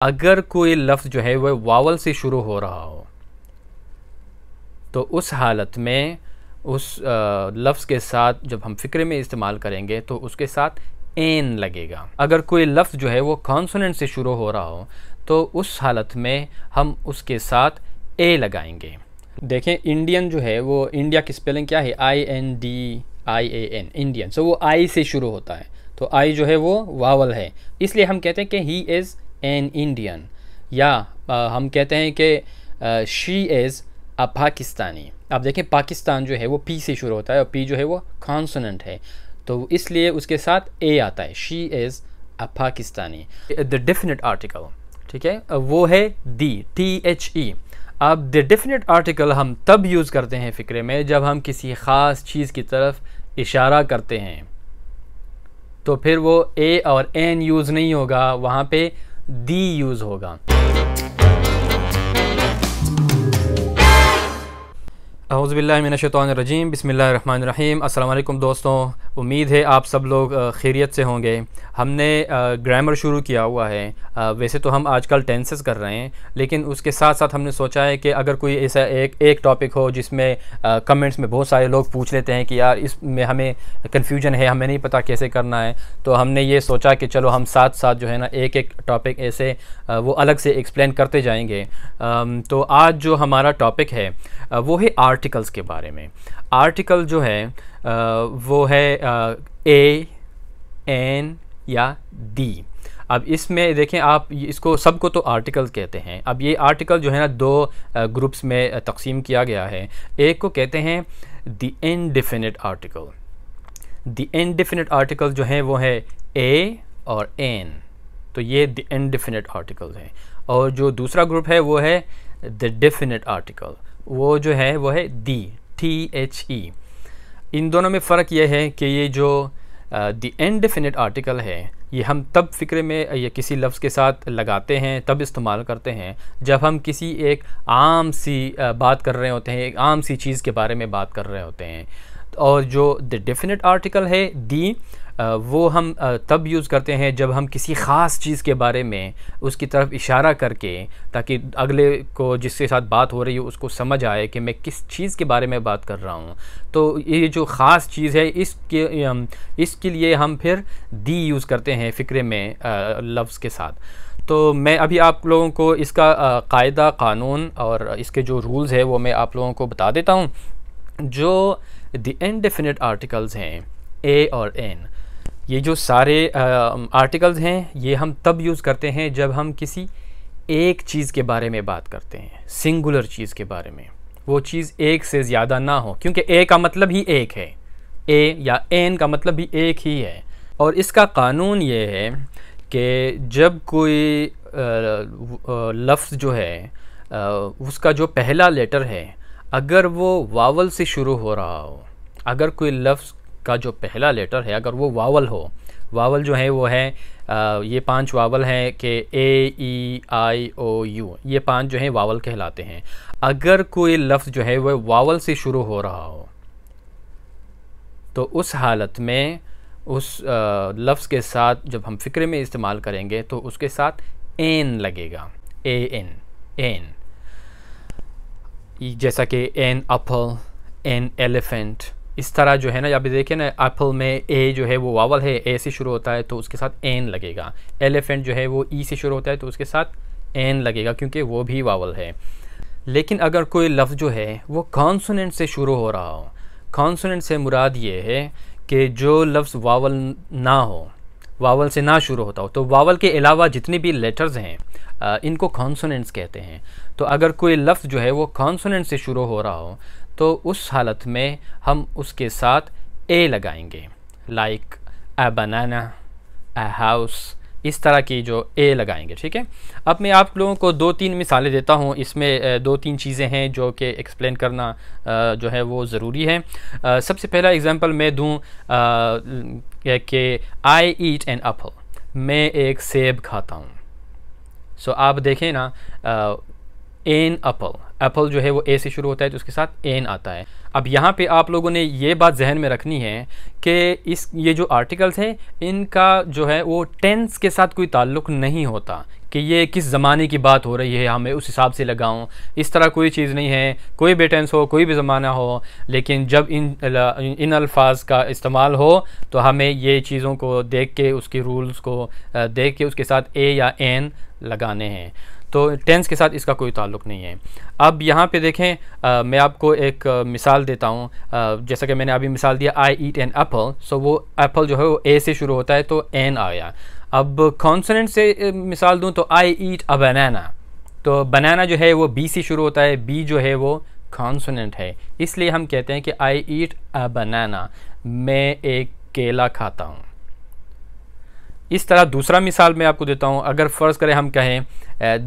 अगर कोई लफ्ज़ जो है वह वावल से शुरू हो रहा हो तो उस हालत में उस लफ्ज़ के साथ जब हम फ़िक्रे में इस्तेमाल करेंगे तो उसके साथ एन लगेगा। अगर कोई लफ्ज़ जो है वो कॉन्सोनेंट से शुरू हो रहा हो तो उस हालत में हम उसके साथ ए लगाएंगे। देखें इंडियन जो है वो इंडिया की स्पेलिंग क्या है, INDIAN, इंडियन। सो वो आई से शुरू होता है तो आई जो है वो वावल है, इसलिए हम कहते हैं कि ही इज़ एन इंडियन। या हम कहते हैं कि शी इज़ अ पाकिस्तानी। आप देखें पाकिस्तान जो है वो पी से शुरू होता है और पी जो है वो कॉन्सोनेंट है तो इसलिए उसके साथ ए आता है, she is a Pakistani. The definite article, ठीक है, वो है दी, THE। अब द डेफिनेट आर्टिकल हम तब यूज़ करते हैं फ़िक्रे में जब हम किसी ख़ास चीज़ की तरफ इशारा करते हैं, तो फिर वो ए और एन यूज़ नहीं होगा, वहाँ पे दी यूज़ होगा। औज़ुबिल्लाहि मिनश्शैतानिर्रजीम, बिस्मिल्लाहिर्रहमानिर्रहीम। अस्सलाम वालेकुम दोस्तों, उम्मीद है आप सब लोग खैरियत से होंगे। हमने ग्रामर शुरू किया हुआ है। वैसे तो हम आजकल टेंसेस कर रहे हैं, लेकिन उसके साथ साथ हमने सोचा है कि अगर कोई ऐसा एक टॉपिक हो जिसमें कमेंट्स में बहुत सारे लोग पूछ लेते हैं कि यार इसमें हमें कन्फ्यूजन है, हमें नहीं पता कैसे करना है, तो हमने ये सोचा कि चलो हम साथ साथ जो है ना एक एक टॉपिक ऐसे वो अलग से एक्सप्लेन करते जाएंगे। तो आज जो हमारा टॉपिक है वो है आर्टिकल्स के बारे में। आर्टिकल जो है वो है ए, एन या दी। अब इसमें देखें आप, इसको सबको तो आर्टिकल्स कहते हैं। अब ये आर्टिकल जो है ना दो ग्रुप्स में तकसीम किया गया है। एक को कहते हैं the indefinite article. The indefinite article जो है वो है ए और एन, तो ये द इनडेफिनिट आर्टिकल्स हैं। और जो दूसरा ग्रुप है वो है द डेफिनिट आर्टिकल, वो जो है वो है दी, THE। इन दोनों में फ़र्क ये है कि ये जो द इनडेफिनिट आर्टिकल है ये हम तब फ़िक्रे में या किसी लफ्ज़ के साथ लगाते हैं, तब इस्तेमाल करते हैं जब हम किसी एक आम सी बात कर रहे होते हैं, एक आम सी चीज़ के बारे में बात कर रहे होते हैं। और जो द डेफिनेट आर्टिकल है दी, वो हम तब यूज़ करते हैं जब हम किसी ख़ास चीज़ के बारे में उसकी तरफ इशारा करके, ताकि अगले को जिसके साथ बात हो रही है उसको समझ आए कि मैं किस चीज़ के बारे में बात कर रहा हूँ। तो ये जो ख़ास चीज़ है इसके लिए हम फिर दी यूज़ करते हैं फ़िक्रे में लफ्ज़ के साथ। तो मैं अभी आप लोगों को इसका कायदा, कानून और इसके जो रूल्स है वो मैं आप लोगों को बता देता हूँ। जो द इनडेफिनिट आर्टिकल्स हैं ए और एन, ये जो सारे आर्टिकल्स हैं ये हम तब यूज़ करते हैं जब हम किसी एक चीज़ के बारे में बात करते हैं, सिंगुलर चीज़ के बारे में। वो चीज़ एक से ज़्यादा ना हो, क्योंकि ए का मतलब ही एक है, ए या एन का मतलब भी एक ही है। और इसका कानून ये है कि जब कोई लफ्ज़ जो है उसका जो पहला लेटर है अगर वो वावल से शुरू हो रहा हो, अगर कोई लफ्ज़ का जो पहला लेटर है अगर वो वावल हो, वावल जो है वो है ये 5 वावल हैं कि AEIOU, ये 5 जो हैं वावल कहलाते हैं। अगर कोई लफ्ज़ जो है वह वावल से शुरू हो रहा हो तो उस हालत में उस लफ्ज़ के साथ जब हम फ़िक्रे में इस्तेमाल करेंगे तो उसके साथ एन लगेगा, AN, एन। जैसा कि एन एप्पल, एन एलिफेंट, इस तरह जो है ना, अभी देखें ना एप्पल में ए जो है वो वावल है, ए से शुरू होता है तो उसके साथ एन लगेगा। एलिफेंट जो है वो ई से शुरू होता है तो उसके साथ एन लगेगा क्योंकि वो भी वावल है। लेकिन अगर कोई लफ्ज़ जो है वो कॉन्सोनेंट से शुरू हो रहा हो, कॉन्सोनेंट से मुराद ये है कि जो लफ्ज़ वावल ना हो, वावल से ना शुरू होता हो, तो वावल के अलावा जितने भी लेटर्स हैं इनको कॉन्सोनेंट्स कहते हैं। तो अगर कोई लफ्ज़ जो है वो कॉन्सोनेंट से शुरू हो रहा हो तो उस हालत में हम उसके साथ ए लगाएंगे, like a banana, a house, इस तरह की जो ए लगाएंगे। ठीक है, अब मैं आप लोगों को 2-3 मिसालें देता हूँ। इसमें 2-3 चीज़ें हैं जो कि एक्सप्लेन करना जो है वो ज़रूरी है। सबसे पहला एग्जांपल मैं दूँ कि आई ईट एन एप्पल, मैं एक सेब खाता हूँ। सो आप देखें ना, एन एप्पल, एप्पल जो है वो ए से शुरू होता है तो उसके साथ एन आता है। अब यहाँ पे आप लोगों ने ये बात जहन में रखनी है कि ये जो आर्टिकल्स हैं इनका जो है वो टेंस के साथ कोई ताल्लुक़ नहीं होता कि ये किस ज़माने की बात हो रही है, हमें उस हिसाब से लगाऊं। इस तरह कोई चीज़ नहीं है, कोई भी टेंस हो, कोई भी ज़माना हो, लेकिन जब इन अल्फाज का इस्तेमाल हो तो हमें ये चीज़ों को देख के, उसके रूल्स को देख के उसके साथ ए या एन लगाने हैं। तो टेंस के साथ इसका कोई ताल्लुक़ नहीं है। अब यहाँ पे देखें, मैं आपको एक मिसाल देता हूँ। जैसा कि मैंने अभी मिसाल दिया, आई ईट एन एप्पल, सो वो एप्पल जो है वो ए से शुरू होता है तो एन आया। अब कॉन्सोनेंट से मिसाल दूँ तो आई ईट अ बनाना, तो बनाना जो है वो बी से शुरू होता है, बी जो है वो कॉन्सोनेंट है, इसलिए हम कहते हैं कि आई ईट अ बनाना, मैं एक केला खाता हूँ। इस तरह दूसरा मिसाल मैं आपको देता हूँ। अगर फ़र्ज़ करें हम कहें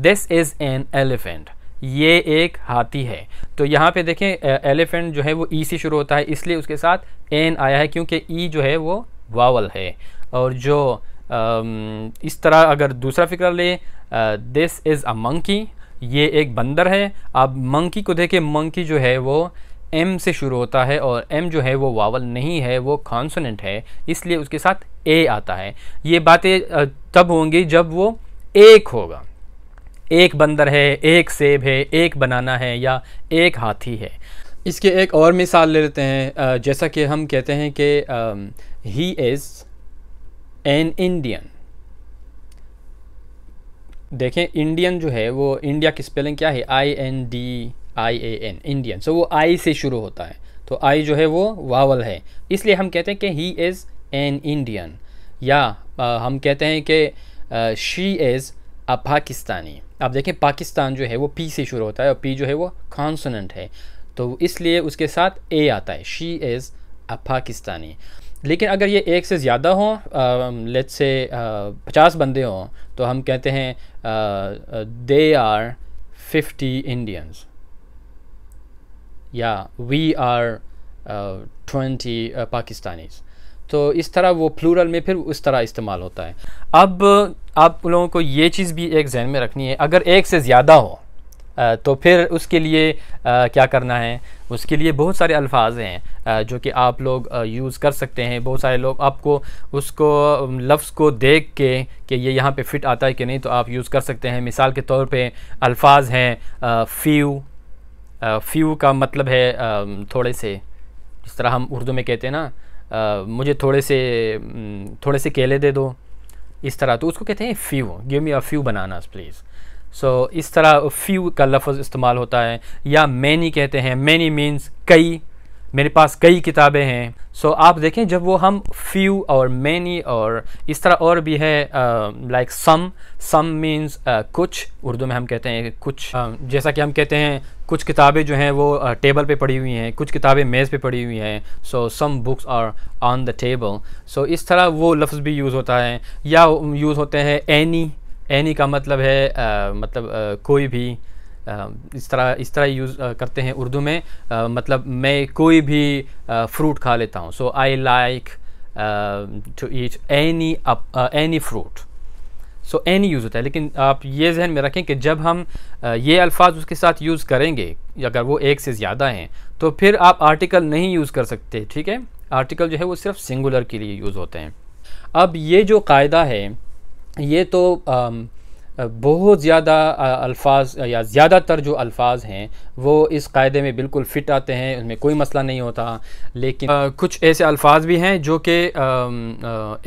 दिस इज़ एन एलिफेंट, ये एक हाथी है, तो यहाँ पे देखें एलिफेंट जो है वो ई से शुरू होता है, इसलिए उसके साथ एन आया है क्योंकि ई जो है वो वावल है। और जो इस तरह अगर दूसरा फिक्र ले, दिस इज़ अ मंकी, ये एक बंदर है। आप मंकी को देखें, मंकी जो है वो एम से शुरू होता है और एम जो है वो वावल नहीं है, वो कॉन्सोनेंट है, इसलिए उसके साथ ए आता है। ये बातें तब होंगी जब वो एक होगा, एक बंदर है, एक सेब है, एक बनाना है या एक हाथी है। इसके एक और मिसाल ले लेते हैं। जैसा कि हम कहते हैं कि ही इज़ एन इंडियन। देखें इंडियन जो है वो, इंडिया की स्पेलिंग क्या है, INDIAN, इंडियन। सो वो आई से शुरू होता है, तो आई जो है वो वावल है, इसलिए हम कहते हैं कि ही इज़ एन इंडियन। या हम कहते हैं कि शी इज़ अ पाकिस्तानी। आप देखें पाकिस्तान जो है वो पी से शुरू होता है और पी जो है वो कॉन्सोनेंट है, तो इसलिए उसके साथ ए आता है, शी इज़ अ पाकिस्तानी। लेकिन अगर ये एक से ज़्यादा हों, लेट्स से 50 बंदे हों, तो हम कहते हैं दे आर 50 इंडियंस या वी आर 20 पाकिस्तानीज़। तो इस तरह वो प्लूरल में फिर उस तरह इस्तेमाल होता है। अब आप लोगों को ये चीज़ भी एक जहन में रखनी है, अगर एक से ज़्यादा हो तो फिर उसके लिए क्या करना है। उसके लिए बहुत सारे अल्फाज हैं जो कि आप लोग यूज़ कर सकते हैं। बहुत सारे लोग आपको उसको लफ्ज़ को देख के कि ये यहाँ पे फ़िट आता है कि नहीं, तो आप यूज़ कर सकते हैं। मिसाल के तौर पे अल्फाज हैं फ़्यू। फ़्यू का मतलब है थोड़े से, जिस तरह हम उर्दू में कहते हैं ना, मुझे थोड़े से केले दे दो, इस तरह, तो उसको कहते हैं few, give me a few bananas please. So इस तरह फ़्यू का लफ्ज़ इस्तेमाल होता है। या मैनी कहते हैं, मैनी मीन्स कई, मेरे पास कई किताबें हैं। सो आप देखें जब वो हम फ़्यू और मैनी और इस तरह और भी है, लाइक सम मीन्स कुछ, उर्दू में हम कहते हैं कुछ। जैसा कि हम कहते हैं कुछ किताबें जो हैं वो टेबल पे पड़ी हुई हैं, कुछ किताबें मेज़ पे पड़ी हुई हैं, so some books are on the table. So इस तरह वो लफ्ज़ भी यूज़ होता है। या यूज़ होते हैं एनी का मतलब है कोई भी, इस तरह यूज़ करते हैं उर्दू में, मतलब मैं कोई भी फ्रूट खा लेता हूँ। So I like to eat any fruit. So any use होता है। लेकिन आप ये जहन में रखें कि जब हम ये अल्फाज उसके साथ यूज़ करेंगे, अगर वो एक से ज़्यादा हैं, तो फिर आप आर्टिकल नहीं यूज़ कर सकते। ठीक है, आर्टिकल जो है वो सिर्फ सिंगुलर के लिए यूज़ होते हैं। अब ये जो कायदा है, ये तो बहुत ज़्यादा अल्फाज या ज़्यादातर जो अल्फाज हैं वो इस कायदे में बिल्कुल फ़िट आते हैं, उसमें कोई मसला नहीं होता। लेकिन कुछ ऐसे अल्फाज भी हैं जो कि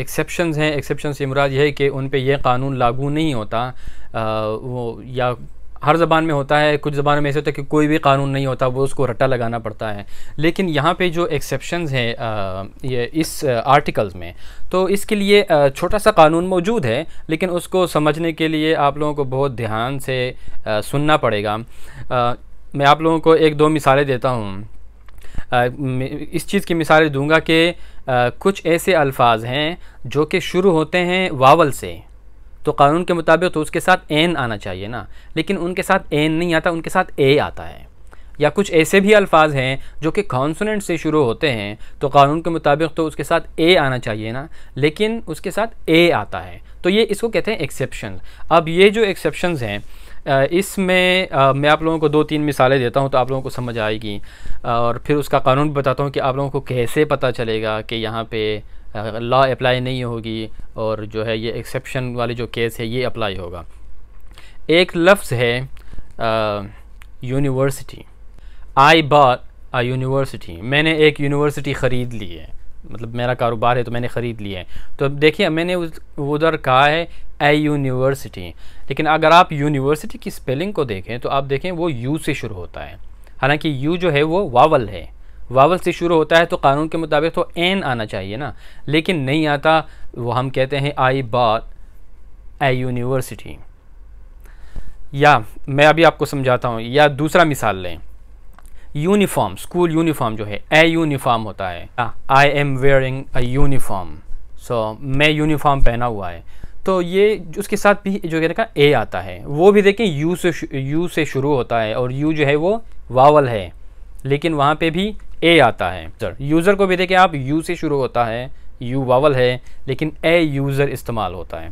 एक्सेप्शंस हैं। एक्सेप्शन से मुराद ये है कि उन पे ये कानून लागू नहीं होता। वो या हर ज़बान में होता है, कुछ ज़बानों में ऐसे होता है कि कोई भी कानून नहीं होता, वो उसको रट्टा लगाना पड़ता है। लेकिन यहाँ पे जो एक्सेप्शंस हैं ये इस आर्टिकल्स में, तो इसके लिए छोटा सा कानून मौजूद है, लेकिन उसको समझने के लिए आप लोगों को बहुत ध्यान से सुनना पड़ेगा। मैं आप लोगों को एक दो मिसालें देता हूँ। इस चीज़ की मिसालें दूंगा कि कुछ ऐसे अल्फाज हैं जो कि शुरू होते हैं वावल से, तो कानून के मुताबिक तो उसके साथ एन आना चाहिए ना, लेकिन उनके साथ एन नहीं आता, उनके साथ ए आता है। या कुछ ऐसे भी अल्फाज हैं जो कि कॉन्सोनेंट से शुरू होते हैं, तो कानून के मुताबिक तो उसके साथ ए आना चाहिए ना, लेकिन उसके साथ ए आता है, तो ये इसको कहते हैं एक्सेप्शन। अब ये जो एक्सेप्शंस हैं, इसमें मैं आप लोगों को दो तीन मिसालें देता हूँ तो आप लोगों को समझ आएगी, और फिर उसका कानून भी बताता हूँ कि आप लोगों को कैसे पता चलेगा कि यहाँ पे लॉ अप्लाई नहीं होगी और जो है ये एक्सेप्शन वाली जो केस है ये अप्लाई होगा। एक लफ्ज़ है university. I bought a university, मैंने एक यूनिवर्सिटी ख़रीद ली है, मतलब मेरा कारोबार है तो मैंने ख़रीद लिया है। तो अब देखिए मैंने उधर कहा है ए यूनिवर्सिटी, लेकिन अगर आप यूनिवर्सिटी की स्पेलिंग को देखें तो आप देखें वो यू से शुरू होता है। हालांकि यू जो है वो वावल है, वावल से शुरू होता है तो कानून के मुताबिक तो एन आना चाहिए ना, लेकिन नहीं आता। वो हम कहते हैं आई बॉट ए यूनिवर्सिटी। या मैं अभी आपको समझाता हूँ, या दूसरा मिसाल लें, यूनिफॉर्म, स्कूल यूनिफॉर्म जो है ए यूनिफॉर्म होता है। I am wearing a uniform, so मैं यूनिफॉर्म पहना हुआ है, तो ये उसके साथ भी जो कहने ए आता है, वो भी देखें यू से शुरू होता है और यू जो है वो वावल है, लेकिन वहाँ पे भी ए आता है। यूज़र को भी देखें आप, यू से शुरू होता है, यू वावल है, लेकिन ए यूज़र इस्तेमाल होता है।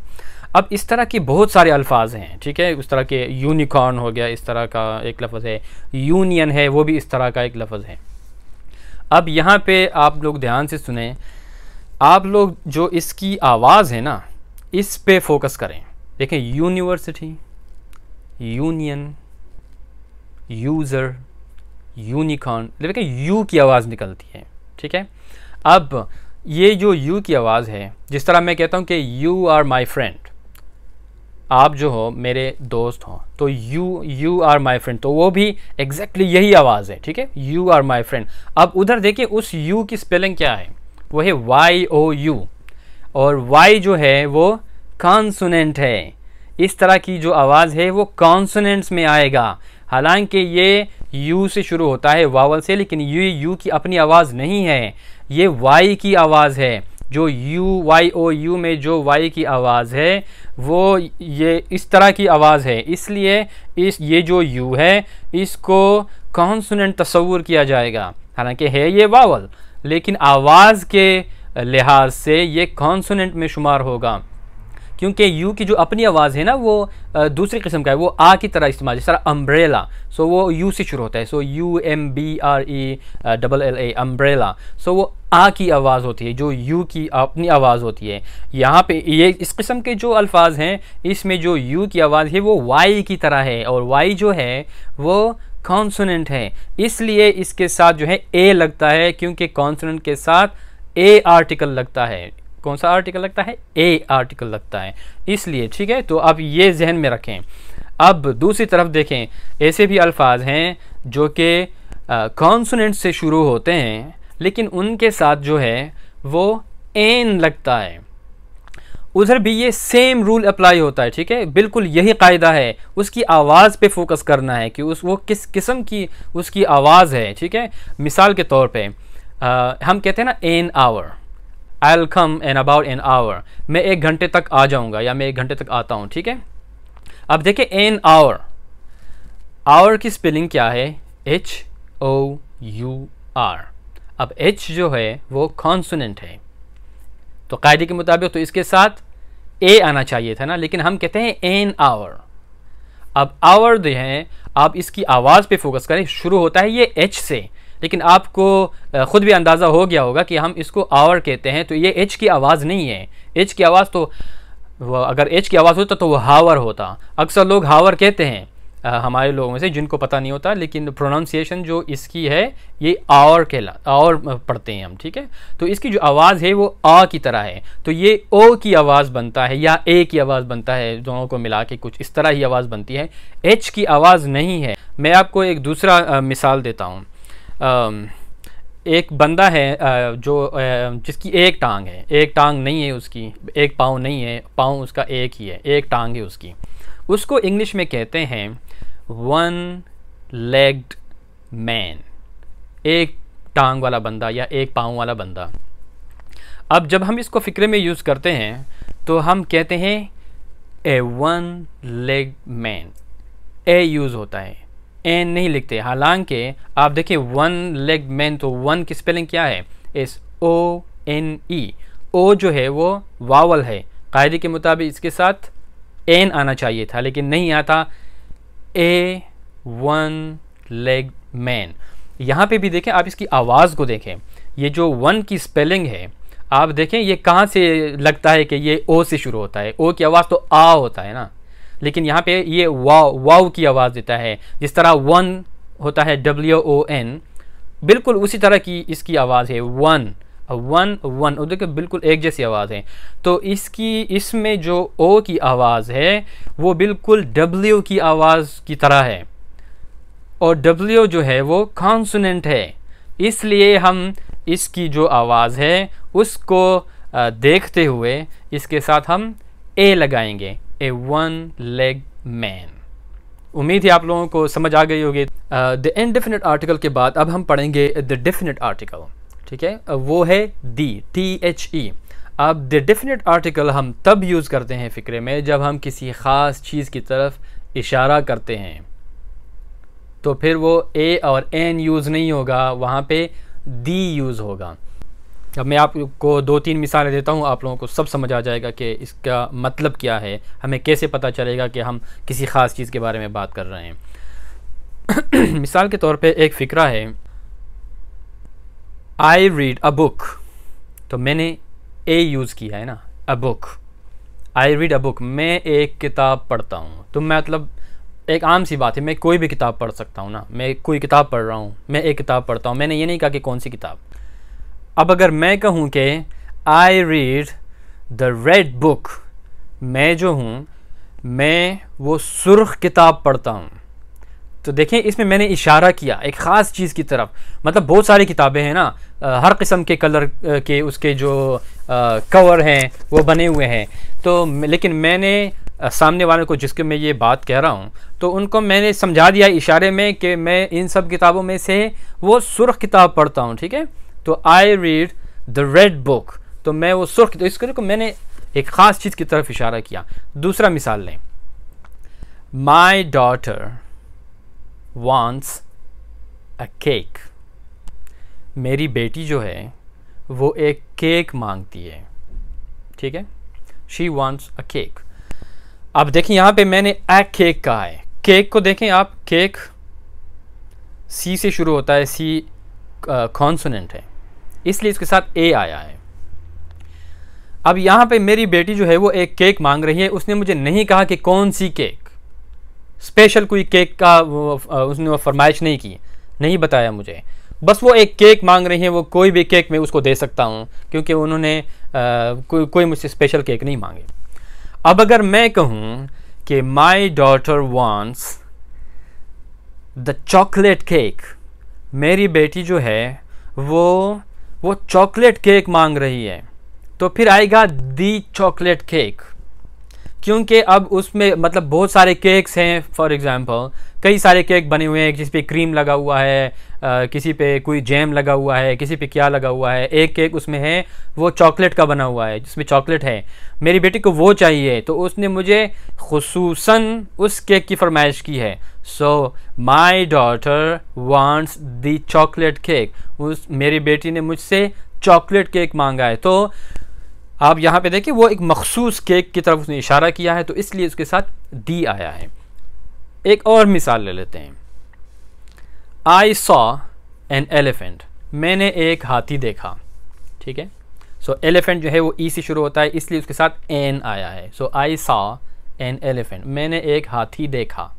अब इस तरह के बहुत सारे अल्फाज हैं, ठीक है, उस तरह के यूनिकॉर्न हो गया, इस तरह का एक लफ्ज़ है, यूनियन है, वो भी इस तरह का एक लफ्ज़ है। अब यहाँ पे आप लोग ध्यान से सुने, आप लोग जो इसकी आवाज़ है ना, इस पे फोकस करें। देखें यूनिवर्सिटी, यूनियन, यूज़र, यूनिकॉर्न, लेकिन यू की आवाज़ निकलती है, ठीक है। अब ये जो यू की आवाज़ है, जिस तरह मैं कहता हूँ कि यू आर माई फ्रेंड, आप जो हो मेरे दोस्त हो, तो यू आर माई फ्रेंड, तो वो भी एग्जैक्टली यही आवाज़ है, ठीक है, यू आर माई फ्रेंड। अब उधर देखिए उस यू की स्पेलिंग क्या है, वो है वाई ओ यू, और वाई जो है वो कॉन्सोनेंट है। इस तरह की जो आवाज़ है वो कॉन्सोनेंट्स में आएगा। हालांकि ये यू से शुरू होता है वावल से, लेकिन ये यू की अपनी आवाज़ नहीं है, ये वाई की आवाज़ है। जो यू वाई ओ यू में जो वाई की आवाज़ है वो ये इस तरह की आवाज़ है, इसलिए ये जो यू है इसको कॉन्सोनेंट तस्वुर किया जाएगा। हालांकि है ये वावल, लेकिन आवाज़ के लिहाज से ये कॉन्सोनेंट में शुमार होगा, क्योंकि यू की जो अपनी आवाज़ है ना वो दूसरी किस्म का है, वो आ की तरह इस्तेमाल, जिस तरह अम्ब्रेला, सो वो यू से शुरू होता है, सो UMBRELLA अम्ब्रेला, सो वो आ की आवाज़ होती है, जो यू की अपनी आवाज़ होती है। यहाँ पे ये इस किस्म के जो अल्फाज हैं, इसमें जो यू की आवाज़ है वो वाई की तरह है, और वाई जो है वो कॉन्सोनेंट है, इसलिए इसके साथ जो है ए लगता है, क्योंकि कॉन्सोनेंट के साथ ए आर्टिकल लगता है। कौन सा आर्टिकल लगता है? ए आर्टिकल लगता है, इसलिए, ठीक है। तो अब ये जहन में रखें। अब दूसरी तरफ देखें, ऐसे भी अल्फाज हैं जो कि कॉन्सोनेंट से शुरू होते हैं, लेकिन उनके साथ जो है वो एन लगता है। उधर भी ये सेम रूल अप्लाई होता है, ठीक है, बिल्कुल यही कायदा है। उसकी आवाज़ पे फोकस करना है कि वो किस किस्म की उसकी आवाज़ है, ठीक है। मिसाल के तौर पे हम कहते हैं ना an hour, I will come in about an hour, मैं 1 घंटे तक आ जाऊंगा या मैं 1 घंटे तक आता हूँ, ठीक है। अब देखिए एन आवर, आवर की स्पेलिंग क्या है? HOUR। अब H जो है वो कॉन्सोनेंट है, तो कायदे के मुताबिक तो इसके साथ ए आना चाहिए था ना, लेकिन हम कहते हैं एन आवर। अब आवर जो है, आप इसकी आवाज़ पे फोकस करें, शुरू होता है ये H से, लेकिन आपको ख़ुद भी अंदाज़ा हो गया होगा कि हम इसको आवर कहते हैं, तो ये H की आवाज़ नहीं है। H की आवाज़ तो अगर H की आवाज़ होता तो वो हावर होता। अक्सर लोग हावर कहते हैं, हमारे लोगों में से जिनको पता नहीं होता, लेकिन प्रोनाउंसिएशन जो इसकी है ये आवर पढ़ते हैं हम, ठीक है। तो इसकी जो आवाज़ है वो आ की तरह है, तो ये ओ की आवाज़ बनता है या ए की आवाज़ बनता है, दोनों को मिला के कुछ इस तरह ही आवाज़ बनती है, H की आवाज़ नहीं है। मैं आपको एक दूसरा मिसाल देता हूँ। एक बंदा है जो जिसकी एक टांग है, एक टांग नहीं है उसकी, एक पाँव नहीं है, पाँव उसका एक ही है, एक टांग है उसकी। उसको इंग्लिश में कहते हैं वन लेग्ड मैन, एक टांग वाला बंदा या एक पाँव वाला बंदा। अब जब हम इसको फ़िक्रे में यूज़ करते हैं तो हम कहते हैं a one legged man, a use होता है, एन नहीं लिखते। हालांकि आप देखिए वन लेग मैन, तो वन की स्पेलिंग क्या है? SONE। ओ जो है वो वावल है, कायदे के मुताबिक इसके साथ एन आना चाहिए था, लेकिन नहीं आता। ए वन लेग मैन, यहाँ पे भी देखें, आप इसकी आवाज़ को देखें, ये जो वन की स्पेलिंग है आप देखें ये कहाँ से लगता है कि ये ओ से शुरू होता है। ओ की आवाज़ तो आ होता है ना, लेकिन यहाँ पे ये वाव वाव की आवाज़ देता है। जिस तरह वन होता है WON, बिल्कुल उसी तरह की इसकी आवाज़ है, वन वन वन, उधर के बिल्कुल एक जैसी आवाज़ है। तो इसमें जो ओ की आवाज़ है वो बिल्कुल W की आवाज़ की तरह है, और W जो है वो कॉन्सोनेंट है, इसलिए हम इसकी जो आवाज़ है उसको देखते हुए इसके साथ हम ए लगाएंगे, ए वन लेग मैन। उम्मीद है आप लोगों को समझ आ गई होगी। द इनडेफिनिट आर्टिकल के बाद अब हम पढ़ेंगे द डेफिनिट आर्टिकल, ठीक है, वो है दी, THE। अब द डेफिनिट आर्टिकल हम तब यूज़ करते हैं फ़िक्रे में जब हम किसी ख़ास चीज़ की तरफ इशारा करते हैं, तो फिर वो ए और एन यूज़ नहीं होगा, वहाँ पे दी यूज़ होगा। अब मैं आपको 2-3 मिसालें देता हूँ, आप लोगों को सब समझ आ जाएगा कि इसका मतलब क्या है, हमें कैसे पता चलेगा कि हम किसी ख़ास चीज़ के बारे में बात कर रहे हैं। मिसाल के तौर पे एक फ़िक्रा है, आई रीड अ बुक, तो मैंने ए यूज़ किया है ना, a book, I read a book, मैं एक किताब पढ़ता हूँ। तो मतलब एक आम सी बात है, मैं कोई भी किताब पढ़ सकता हूँ ना, मैं कोई किताब पढ़ रहा हूँ, मैं एक किताब पढ़ता हूँ, मैंने ये नहीं कहा कि कौन सी किताब। अब अगर मैं कहूँ कि I read the red book, मैं जो हूँ मैं वो सुर्ख किताब पढ़ता हूँ, तो देखें इसमें मैंने इशारा किया एक ख़ास चीज़ की तरफ। मतलब बहुत सारी किताबें हैं ना, हर किस्म के कलर के उसके जो कवर हैं वो बने हुए हैं, तो लेकिन मैंने सामने वाले को जिसके मैं ये बात कह रहा हूँ तो उनको मैंने समझा दिया इशारे में कि मैं इन सब किताबों में से वो सुर्ख किताब पढ़ता हूँ, ठीक है। तो I read the red book, तो मैं वो सुर्ख, तो इसको मैंने एक ख़ास चीज़ की तरफ इशारा किया। दूसरा मिसाल लें, my daughter wants a cake, मेरी बेटी जो है वो एक केक मांगती है, ठीक है, शी वॉन्ट्स अ केक। अब देखें यहाँ पे मैंने अ केक कहा है, केक को देखें आप, केक सी से शुरू होता है, सी कॉन्सोनेंट है, इसलिए इसके साथ ए आया है। अब यहाँ पे मेरी बेटी जो है वो एक केक मांग रही है, उसने मुझे नहीं कहा कि कौन सी केक, स्पेशल कोई केक का उसने वो फरमाइश नहीं की, नहीं बताया मुझे, बस वो एक केक मांग रही है, वो कोई भी केक मैं उसको दे सकता हूँ क्योंकि उन्होंने कोई मुझसे स्पेशल केक नहीं मांगे। अब अगर मैं कहूँ कि माई daughter wants the chocolate cake, मेरी बेटी जो है वो चॉकलेट केक मांग रही है, तो फिर आएगा दी चॉकलेट केक, क्योंकि अब उसमें मतलब बहुत सारे केक्स हैं। फॉर एग्ज़ाम्पल कई सारे केक बने हुए हैं, किसी पे क्रीम लगा हुआ है, किसी पे कोई जैम लगा हुआ है, किसी पे क्या लगा हुआ है, एक केक उसमें है वो चॉकलेट का बना हुआ है जिसमें चॉकलेट है, मेरी बेटी को वो चाहिए, तो उसने मुझे खुसूसन उस केक की फरमाइश की है। So my daughter wants the chocolate cake, उस मेरी बेटी ने मुझसे चॉकलेट केक मांगा है। तो आप यहाँ पे देखिए वो एक मखसूस केक की तरफ उसने इशारा किया है, तो इसलिए उसके साथ दी आया है। एक और मिसाल ले लेते हैं, आई सॉ एन एलिफेंट, मैंने एक हाथी देखा, ठीक है। सो एलिफेंट जो है वो ई से शुरू होता है, इसलिए उसके साथ एन आया है। सो आई सॉ एन एलिफेंट, मैंने एक हाथी देखा।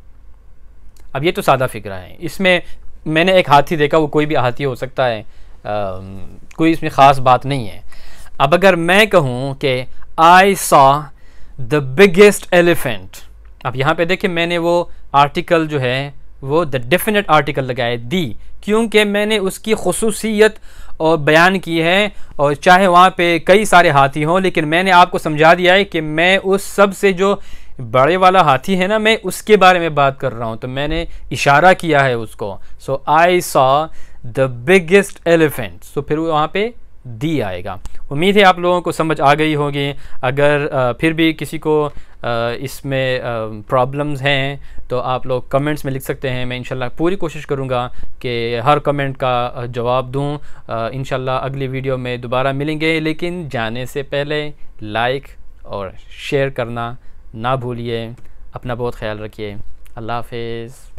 अब ये तो सादा फिक्रा है, इसमें मैंने एक हाथी देखा, वो कोई भी हाथी हो सकता है, कोई इसमें ख़ास बात नहीं है। अब अगर मैं कहूँ कि आई सॉ द बिगेस्ट एलिफेंट, अब यहाँ पे देखिए मैंने वो आर्टिकल जो है वो द डेफिनेट आर्टिकल लगाया दी, क्योंकि मैंने उसकी खुसूसियत और बयान की है, और चाहे वहाँ पे कई सारे हाथी हों, लेकिन मैंने आपको समझा दिया है कि मैं उस सब से जो बड़े वाला हाथी है ना, मैं उसके बारे में बात कर रहा हूँ, तो मैंने इशारा किया है उसको। So I saw the biggest elephant, तो फिर वहाँ पे दी आएगा। उम्मीद है आप लोगों को समझ आ गई होगी। अगर फिर भी किसी को इसमें प्रॉब्लम्स हैं तो आप लोग कमेंट्स में लिख सकते हैं, मैं इंशाल्लाह पूरी कोशिश करूँगा कि हर कमेंट का जवाब दूँ। इंशाल्लाह अगली वीडियो में दोबारा मिलेंगे, लेकिन जाने से पहले लाइक और शेयर करना ना भूलिए। अपना बहुत ख्याल रखिए। अल्लाह हाफ़िज़।